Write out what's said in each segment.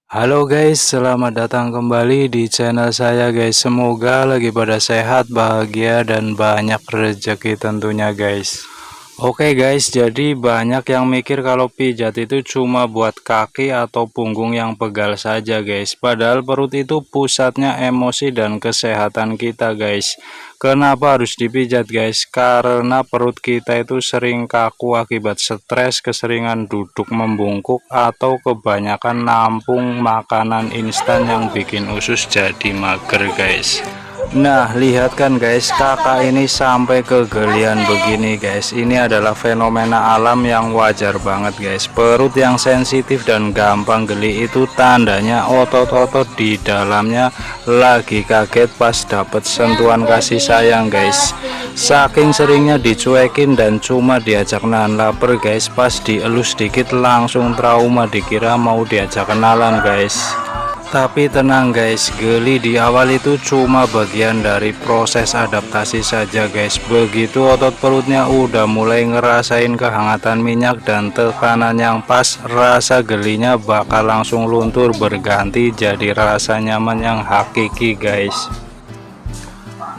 Halo guys, selamat datang kembali di channel saya guys. Semoga lagi pada sehat, bahagia, dan banyak rezeki tentunya guys. Oke guys, jadi banyak yang mikir kalau pijat itu cuma buat kaki atau punggung yang pegal saja guys. Padahal perut itu pusatnya emosi dan kesehatan kita guys. Kenapa harus dipijat guys? Karena perut kita itu sering kaku akibat stres, keseringan duduk membungkuk, atau kebanyakan nampung makanan instan yang bikin usus jadi mager guys. Nah, lihat kan guys, kakak ini sampai kegelian begini guys. Ini adalah fenomena alam yang wajar banget guys. Perut yang sensitif dan gampang geli itu tandanya otot-otot di dalamnya lagi kaget pas dapet sentuhan kasih sayang guys. Saking seringnya dicuekin dan cuma diajak nahan lapar guys, pas dielus dikit langsung trauma, dikira mau diajak kenalan guys. Tapi tenang guys, geli di awal itu cuma bagian dari proses adaptasi saja guys. Begitu otot perutnya udah mulai ngerasain kehangatan minyak dan tekanan yang pas, rasa gelinya bakal langsung luntur berganti jadi rasa nyaman yang hakiki guys.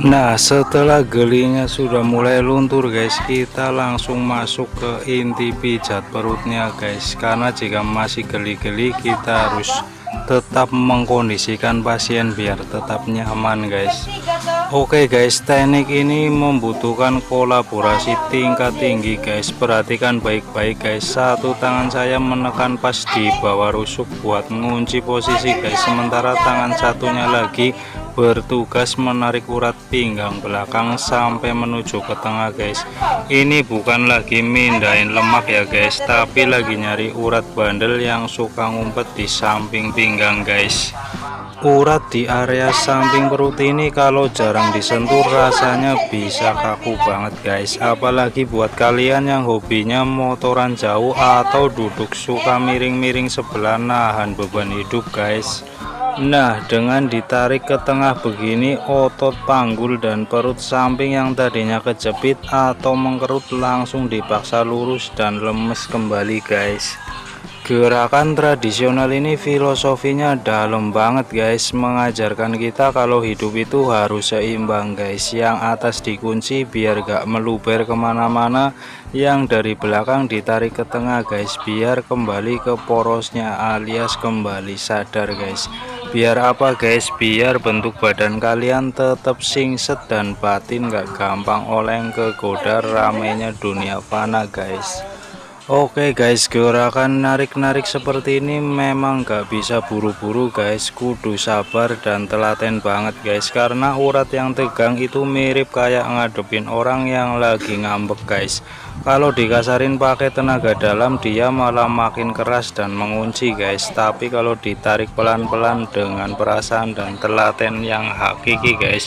Nah, setelah gelinya sudah mulai luntur guys, kita langsung masuk ke inti pijat perutnya guys. Karena jika masih geli-geli, kita harus tetap mengkondisikan pasien biar tetap nyaman guys. Oke guys, teknik ini membutuhkan kolaborasi tingkat tinggi guys. Perhatikan baik-baik guys. Satu tangan saya menekan pas di bawah rusuk buat ngunci posisi guys, sementara tangan satunya lagi bertugas menarik urat pinggang belakang sampai menuju ke tengah guys. Ini bukan lagi mindahin lemak ya guys, tapi lagi nyari urat bandel yang suka ngumpet di samping pinggang guys. Urat di area samping perut ini kalau jarang disentuh rasanya bisa kaku banget guys. Apalagi buat kalian yang hobinya motoran jauh atau duduk suka miring-miring sebelah nahan beban hidup guys. Nah, dengan ditarik ke tengah begini, otot panggul dan perut samping yang tadinya kejepit atau mengkerut langsung dipaksa lurus dan lemes kembali guys. Gerakan tradisional ini filosofinya dalam banget guys, mengajarkan kita kalau hidup itu harus seimbang guys. Yang atas dikunci biar gak meluber kemana-mana, yang dari belakang ditarik ke tengah guys, biar kembali ke porosnya alias kembali sadar guys. Biar apa guys? Biar bentuk badan kalian tetap singset dan batin gak gampang oleng kegoda ramainya dunia fana guys. Oke guys, gerakan narik-narik seperti ini memang gak bisa buru-buru guys, kudu sabar dan telaten banget guys. Karena urat yang tegang itu mirip kayak ngadepin orang yang lagi ngambek guys. Kalau dikasarin pakai tenaga dalam, dia malah makin keras dan mengunci guys. Tapi kalau ditarik pelan-pelan dengan perasaan dan telaten yang hakiki guys,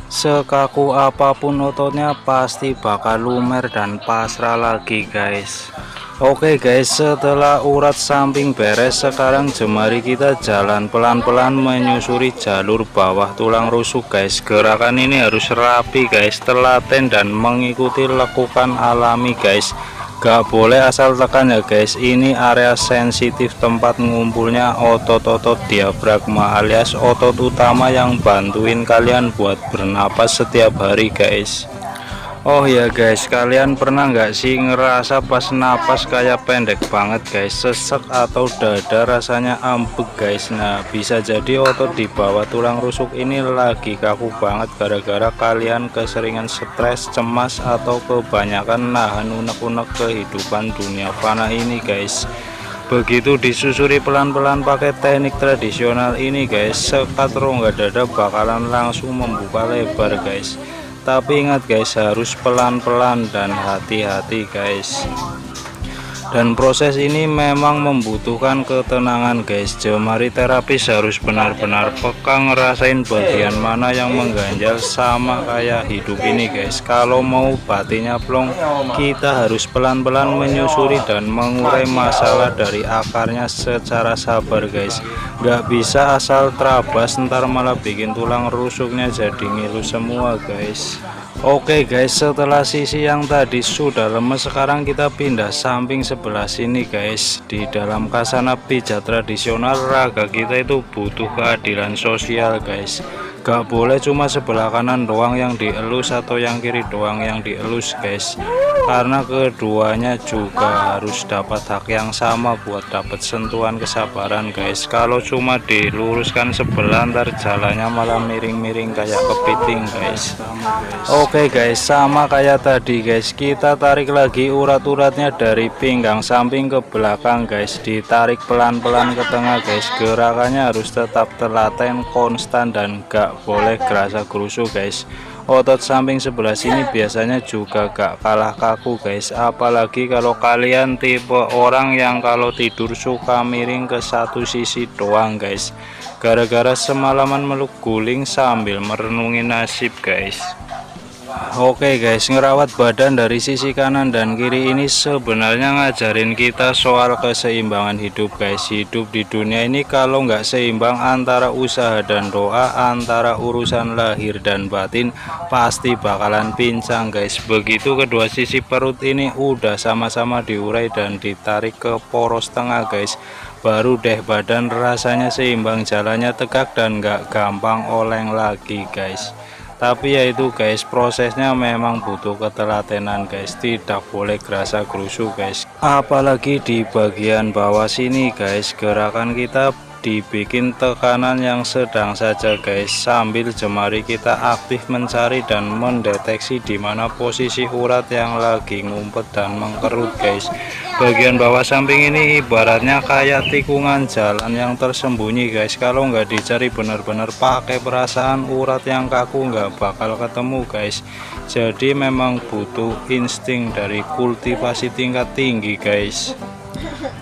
sekaku apapun ototnya pasti bakal lumer dan pasrah lagi guys. Oke guys, setelah urat samping beres, sekarang jemari kita jalan pelan-pelan menyusuri jalur bawah tulang rusuk guys. Gerakan ini harus rapi guys, telaten dan mengikuti lekukan alami guys. Gak boleh asal tekan ya guys, ini area sensitif tempat ngumpulnya otot-otot diafragma alias otot utama yang bantuin kalian buat bernapas setiap hari guys. Oh ya guys, kalian pernah nggak sih ngerasa pas napas kayak pendek banget guys, sesek atau dada rasanya ambek guys. Nah, bisa jadi otot di bawah tulang rusuk ini lagi kaku banget gara-gara kalian keseringan stres, cemas, atau kebanyakan nahan unek-unek kehidupan dunia fana ini guys. Begitu disusuri pelan-pelan pakai teknik tradisional ini guys, sekat rongga dada bakalan langsung membuka lebar guys. Tapi ingat guys, harus pelan-pelan dan hati-hati guys. Dan proses ini memang membutuhkan ketenangan guys. Jemari terapis harus benar-benar peka ngerasain bagian mana yang mengganjal, sama kayak hidup ini guys. Kalau mau batinnya plong, kita harus pelan-pelan menyusuri dan mengurai masalah dari akarnya secara sabar guys. Gak bisa asal terabas, ntar malah bikin tulang rusuknya jadi ngilu semua guys. Oke guys, setelah sisi yang tadi sudah lemes, sekarang kita pindah samping sebelah sini guys. Di dalam kasana pijat tradisional, raga kita itu butuh keadilan sosial guys. Gak boleh cuma sebelah kanan doang yang dielus atau yang kiri doang yang dielus guys, karena keduanya juga harus dapat hak yang sama buat dapat sentuhan kesabaran guys. Kalau cuma diluruskan sebelah, ntar jalannya malah miring-miring kayak kepiting guys. Oke guys, sama kayak tadi guys, kita tarik lagi urat-uratnya dari pinggang samping ke belakang guys, ditarik pelan-pelan ke tengah guys. Gerakannya harus tetap telaten, konstan, dan gak boleh gerasa gerusu guys. Otot samping sebelah sini biasanya juga gak kalah kaku guys, apalagi kalau kalian tipe orang yang kalau tidur suka miring ke satu sisi doang guys, gara-gara semalaman meluk guling sambil merenungi nasib guys. Oke guys, ngerawat badan dari sisi kanan dan kiri ini sebenarnya ngajarin kita soal keseimbangan hidup guys. Hidup di dunia ini kalau nggak seimbang antara usaha dan doa, antara urusan lahir dan batin, pasti bakalan pincang guys. Begitu kedua sisi perut ini udah sama-sama diurai dan ditarik ke poros tengah guys, baru deh badan rasanya seimbang, jalannya tegak dan nggak gampang oleng lagi guys. Tapi ya itu guys, prosesnya memang butuh ketelatenan guys, tidak boleh gerasa gerusu guys. Apalagi di bagian bawah sini guys, gerakan kita dibikin tekanan yang sedang saja guys, sambil jemari kita aktif mencari dan mendeteksi di mana posisi urat yang lagi ngumpet dan mengkerut guys. Bagian bawah samping ini ibaratnya kayak tikungan jalan yang tersembunyi guys. Kalau nggak dicari benar-benar pakai perasaan, urat yang kaku nggak bakal ketemu guys. Jadi memang butuh insting dari kultivasi tingkat tinggi guys.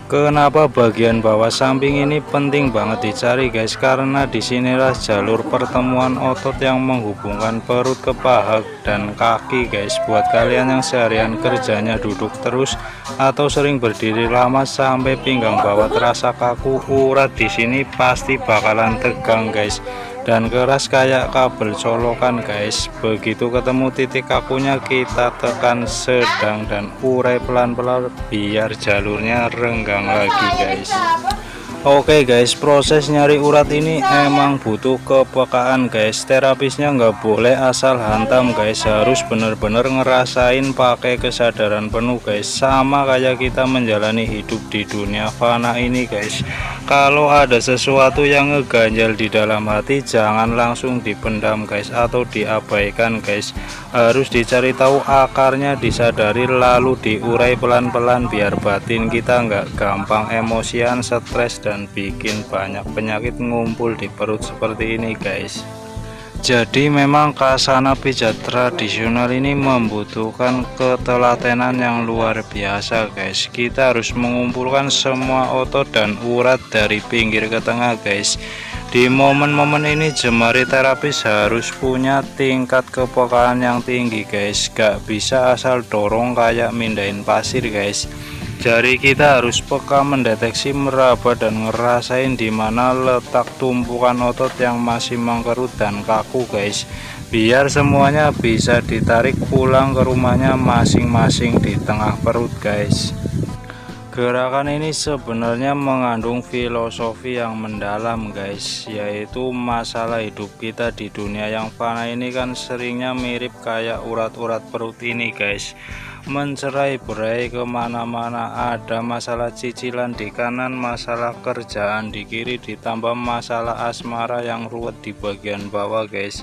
Kenapa bagian bawah samping ini penting banget dicari guys? Karena disinilah jalur pertemuan otot yang menghubungkan perut ke paha dan kaki guys. Buat kalian yang seharian kerjanya duduk terus atau sering berdiri lama sampai pinggang bawah terasa kaku, urat di sini pasti bakalan tegang guys, dan keras kayak kabel colokan guys. Begitu ketemu titik kakunya, kita tekan sedang dan urai pelan-pelan biar jalurnya renggang lagi guys. Oke guys, proses nyari urat ini emang butuh kepekaan guys. Terapisnya nggak boleh asal hantam guys, harus bener-bener ngerasain pakai kesadaran penuh guys. Sama kayak kita menjalani hidup di dunia fana ini guys. Kalau ada sesuatu yang ngeganjal di dalam hati, jangan langsung dipendam guys atau diabaikan guys. Harus dicari tahu akarnya, disadari, lalu diurai pelan-pelan biar batin kita nggak gampang emosian, stres, dan bikin banyak penyakit ngumpul di perut seperti ini guys. Jadi memang kasana pijat tradisional ini membutuhkan ketelatenan yang luar biasa guys. Kita harus mengumpulkan semua otot dan urat dari pinggir ke tengah guys. Di momen-momen ini jemari terapis harus punya tingkat kepekaan yang tinggi guys. Gak bisa asal dorong kayak mindahin pasir guys. Jari kita harus peka mendeteksi, meraba, dan ngerasain di mana letak tumpukan otot yang masih mengkerut dan kaku guys, biar semuanya bisa ditarik pulang ke rumahnya masing-masing di tengah perut guys. Gerakan ini sebenarnya mengandung filosofi yang mendalam guys, yaitu masalah hidup kita di dunia yang fana ini kan seringnya mirip kayak urat-urat perut ini guys, mencerai-berai kemana-mana. Ada masalah cicilan di kanan, masalah kerjaan di kiri, ditambah masalah asmara yang ruwet di bagian bawah guys.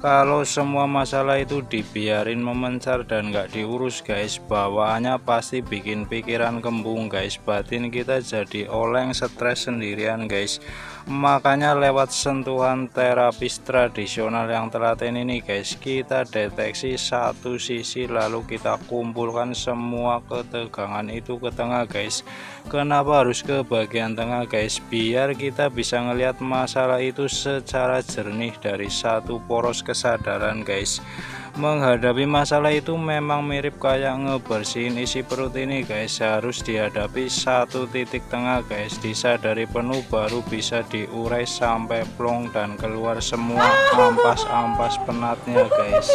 Kalau semua masalah itu dibiarin memencar dan gak diurus guys, bawaannya pasti bikin pikiran kembung guys, batin kita jadi oleng, stres sendirian guys. Makanya lewat sentuhan terapis tradisional yang telaten ini guys, kita deteksi satu sisi lalu kita kumpulkan semua ketegangan itu ke tengah guys. Kenapa harus ke bagian tengah guys? Biar kita bisa ngelihat masalah itu secara jernih dari satu poros kesadaran guys. Menghadapi masalah itu memang mirip kayak ngebersihin isi perut ini guys, harus dihadapi satu titik tengah guys, disadari penuh baru bisa diurai sampai plong dan keluar semua ampas-ampas penatnya guys.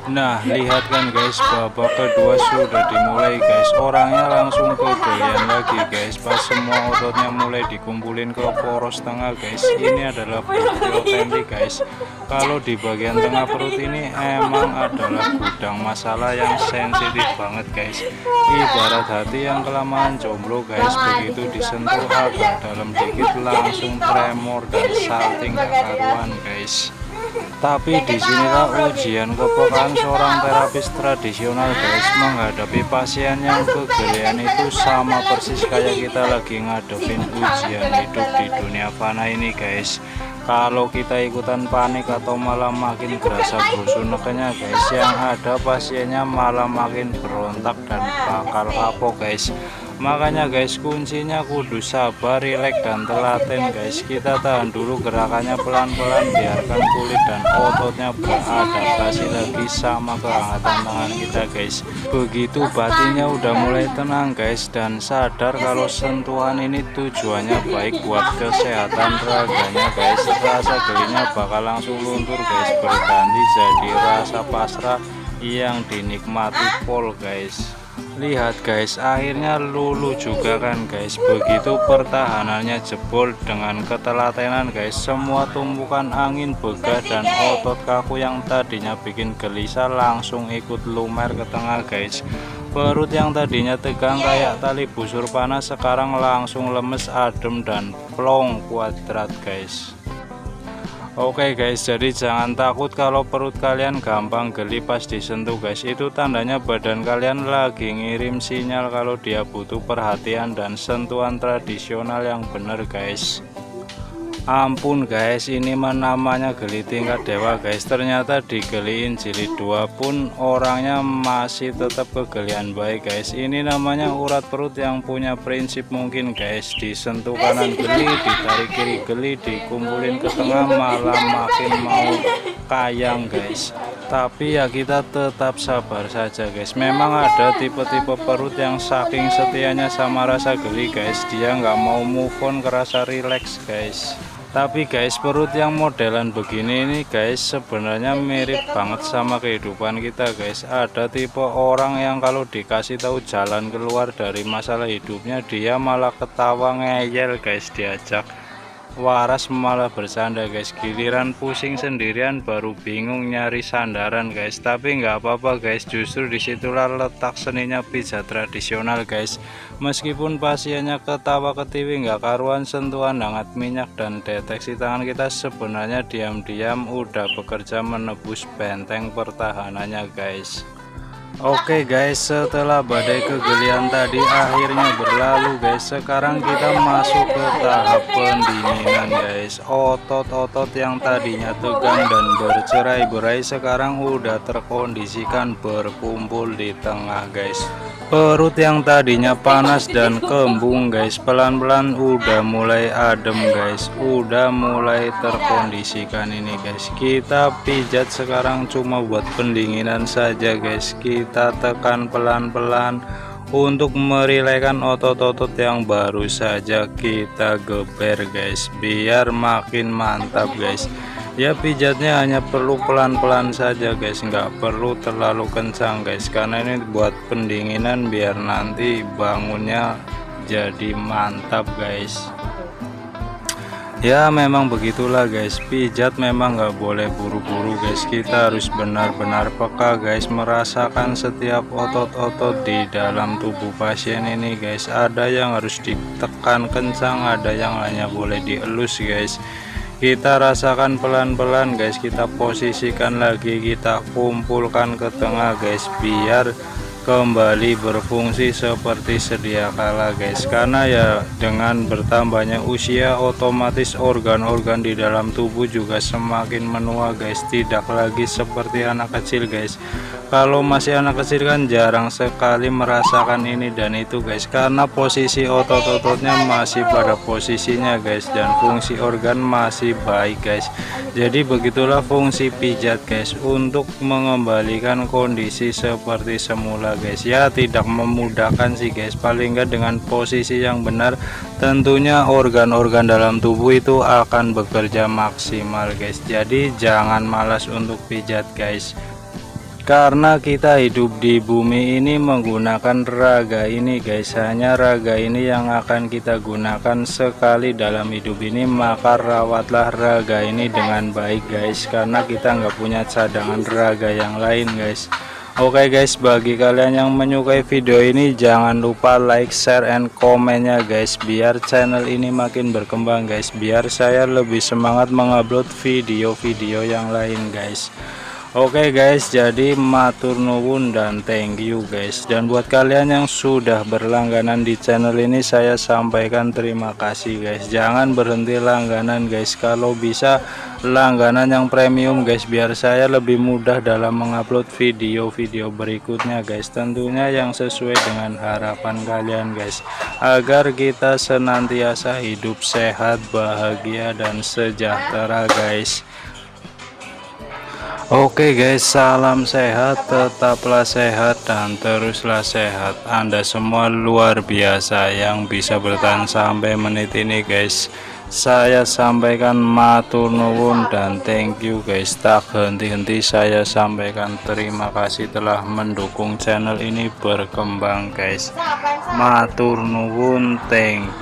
Nah, lihat kan guys, babak kedua sudah dimulai guys. Orangnya langsung kegelian lagi guys. Pas semua ototnya mulai dikumpulin ke poros tengah guys. Ini adalah bukti otentik guys. Kalau di bagian tengah perut ini emang adalah gudang masalah yang sensitif banget guys. Ibarat hati yang kelamaan jomblo guys. Begitu disentuh agak dalam dikit langsung tremor dan salting gak karuan guys. Tapi disinilah ujian kepekaan seorang terapis tradisional guys, menghadapi pasien yang kegelian itu sama persis kayak kita lagi ngadepin ujian hidup di dunia fana ini guys. Kalau kita ikutan panik atau malah makin berasa busuk nekenya guys, yang ada pasiennya malah makin berontak dan bakal kapok guys. Makanya guys, kuncinya kudu sabar, rileks dan telaten guys. Kita tahan dulu gerakannya pelan-pelan, biarkan kulit dan ototnya beradaptasi lagi sama kehangatan tangan kita guys. Begitu batinnya udah mulai tenang guys dan sadar kalau sentuhan ini tujuannya baik buat kesehatan raganya guys, rasa gelinya bakal langsung luntur guys, berganti jadi rasa pasrah yang dinikmati pol guys. Lihat guys, akhirnya lulu juga kan guys. Begitu pertahanannya jebol dengan ketelatenan guys, semua tumpukan angin begah dan otot kaku yang tadinya bikin gelisah langsung ikut lumer ke tengah guys. Perut yang tadinya tegang kayak tali busur panas sekarang langsung lemes, adem dan plong kuadrat guys. Oke guys, jadi jangan takut kalau perut kalian gampang geli pas disentuh guys. Itu tandanya badan kalian lagi ngirim sinyal kalau dia butuh perhatian dan sentuhan tradisional yang bener guys. Ampun guys, ini namanya geli tingkat dewa guys. Ternyata digeliin jilid 2 pun orangnya masih tetap kegelian baik guys. Ini namanya urat perut yang punya prinsip mungkin guys. Disentuh kanan geli, ditarik kiri geli, dikumpulin ke tengah malah makin mau kayang guys. Tapi ya kita tetap sabar saja guys. Memang ada tipe-tipe perut yang saking setianya sama rasa geli guys, dia nggak mau move on ke rasa relax guys. Tapi guys, perut yang modelan begini ini guys sebenarnya mirip banget sama kehidupan kita guys. Ada tipe orang yang kalau dikasih tahu jalan keluar dari masalah hidupnya dia malah ketawa ngeyel guys, diajak waras malah bercanda guys. Giliran pusing sendirian baru bingung nyari sandaran guys. Tapi nggak apa-apa guys, justru disitulah letak seninya pijat tradisional guys. Meskipun pasiennya ketawa ketiwi nggak karuan, sentuhan hangat minyak dan deteksi tangan kita sebenarnya diam-diam udah bekerja menebus benteng pertahanannya guys. Oke guys, setelah badai kegelian tadi akhirnya berlalu guys, sekarang kita masuk ke tahap pendinginan guys. Otot-otot yang tadinya tegang dan bercerai-berai sekarang udah terkondisikan berkumpul di tengah guys. Perut yang tadinya panas dan kembung guys, pelan-pelan udah mulai adem guys, udah mulai terkondisikan ini guys. Kita pijat sekarang cuma buat pendinginan saja guys. Kita tekan pelan-pelan untuk merilekkan otot-otot yang baru saja kita geber guys, biar makin mantap guys. Ya pijatnya hanya perlu pelan-pelan saja guys, nggak perlu terlalu kencang guys, karena ini buat pendinginan biar nanti bangunnya jadi mantap guys. Ya memang begitulah guys, pijat memang nggak boleh buru-buru guys. Kita harus benar-benar peka guys, merasakan setiap otot-otot di dalam tubuh pasien ini guys. Ada yang harus ditekan kencang, ada yang hanya boleh dielus guys. Kita rasakan pelan-pelan guys, kita posisikan lagi, kita kumpulkan ke tengah guys, biar kembali berfungsi seperti sedia kala guys. Karena ya dengan bertambahnya usia otomatis organ-organ di dalam tubuh juga semakin menua guys, tidak lagi seperti anak kecil guys. Kalau masih anak kecil kan jarang sekali merasakan ini dan itu guys, karena posisi otot-ototnya masih pada posisinya guys, dan fungsi organ masih baik guys. Jadi begitulah fungsi pijat guys, untuk mengembalikan kondisi seperti semula guys. Ya tidak memudahkan sih guys, paling enggak dengan posisi yang benar tentunya organ-organ dalam tubuh itu akan bekerja maksimal guys. Jadi jangan malas untuk pijat guys, karena kita hidup di bumi ini menggunakan raga ini guys, hanya raga ini yang akan kita gunakan sekali dalam hidup ini, maka rawatlah raga ini dengan baik guys, karena kita nggak punya cadangan raga yang lain guys. Oke guys, bagi kalian yang menyukai video ini jangan lupa like, share, and komennya guys, biar channel ini makin berkembang guys, biar saya lebih semangat mengupload video-video yang lain guys. Oke guys, jadi matur nuwun dan thank you guys. Dan buat kalian yang sudah berlangganan di channel ini, saya sampaikan terima kasih guys. Jangan berhenti langganan guys, kalau bisa langganan yang premium guys, biar saya lebih mudah dalam mengupload video-video berikutnya guys, tentunya yang sesuai dengan harapan kalian guys, agar kita senantiasa hidup sehat, bahagia, dan sejahtera guys. Oke guys, salam sehat, tetaplah sehat dan teruslah sehat. Anda semua luar biasa yang bisa bertahan sampai menit ini guys. Saya sampaikan matur nuwun dan thank you guys. Tak henti-henti saya sampaikan terima kasih telah mendukung channel ini berkembang guys. Matur nuwun, thank you.